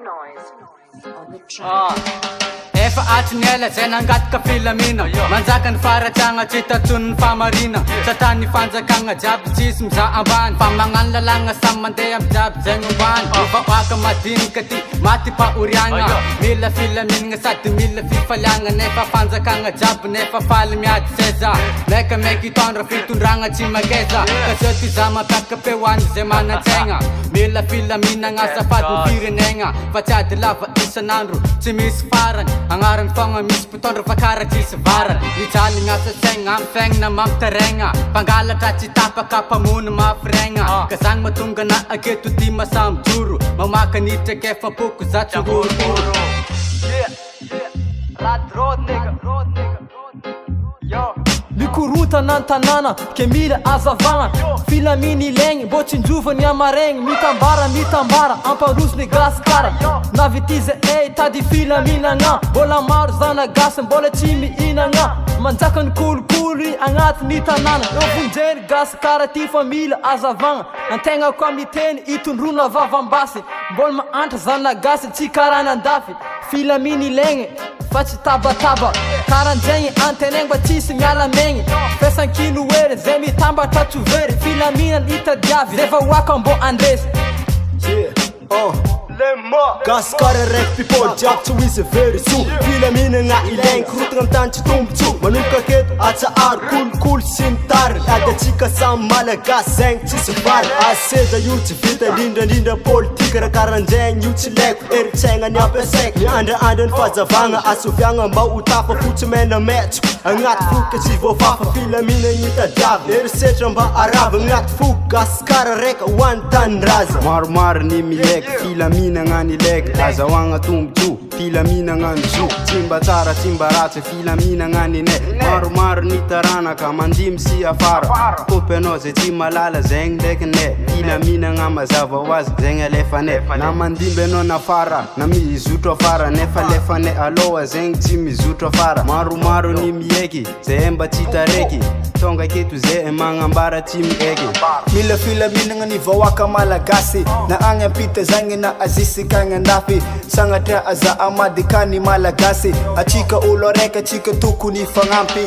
Noise on the track. Efa atinela zay nangataka filamina manjaka ny faratragna tsy tatson'ny famarina satria ny fanjakagna jiaby tsisy mizaha ambany fa magnano lalagna samy mandeha amy jiaby zegny ombany ovaoaka madinika ty maty paoriagna mila filaminagna sady mila fifaliagna nefa fanjakagna jiaby nefa faly miady seza mekamaiky hitondra fitondragna tsy mageza ka zao ty za mampiaka peoany zay manantsaigna mila filaminagna safady ny firenegna fa tsy ady lava isan'andro tsy misy farany agnarany fogna misy mpitondra fa kara tsisy varany mijaligna asa saigna amy fiaignana mampitaregna mpangalatra tsy tapaka mpamony mafiregna ka zagny mahatonga na aketo ty masamy joro mamaka nitraky efa poko za tsingorogoro mikorotana an-tanàna ke mila azavagna filaminy ilaigny mbô tsinjovany amaregny mitambara amparoso gasikara navitiza tady filaminagna mbola maro zanagasy mbola tsy mihinagna manjaka ny kolikoly agnatiny tanàna eo vonjeny gasikara ty fa mila azavagna antegna koa miteny itondrona vavambasy mbola mahantra zanagasy tsy karany andafy filaminy ilaigny fa tsy tabataba karanjegny antenegny mba tsisy miala megny fesankino ery zay mitambatra tsovery filaminany itadiavy rehefa hoaka mbô andresy gasikara raiky people jiaby tsy hoizy very so filaminagna ilaigny korotagna amy tany tsy tombotso manomboka aketo atsaaro kolikoly sy mitary ady atsika samy malagasy zegny tsisy vary aseza io tsy vita lindrandrindra politika raha karanjegny io tsy laiko eritsaigna ny ampiasaiko miandraandra ny fahazavagna asoviagna mba ho tafa fotsy menametso agnaty foka tsy voafafa filaminagny itadiavy erisetra mba arava agnaty foko gasikara raika hoany tanindraza maromaro ny miaiky filaminagna ny laiky azahoagna tombontso filaminagna ny zo tsy mba tsara tsy mba ratsy filaminagna ny nay maromaro ny taranaka mandimy sy afara kopy anao zay tsy malala zegny ndraiky nay filaminagna mazava ho azy zegny alefanay na mandimby anao nafara na mizotro afara nefa alefanay aloha zegny tsy mizotro afara maromaro ny miaiky zay mba tsy taraiky tonga aketo zay magnambara tsy miaiky mila filaminagna ny vahoaka malagasy na agny ampita zagny na azisikagny andafy sagnatra aza amadika ny malagasy atsika olo araiky atsika tokony fagnampy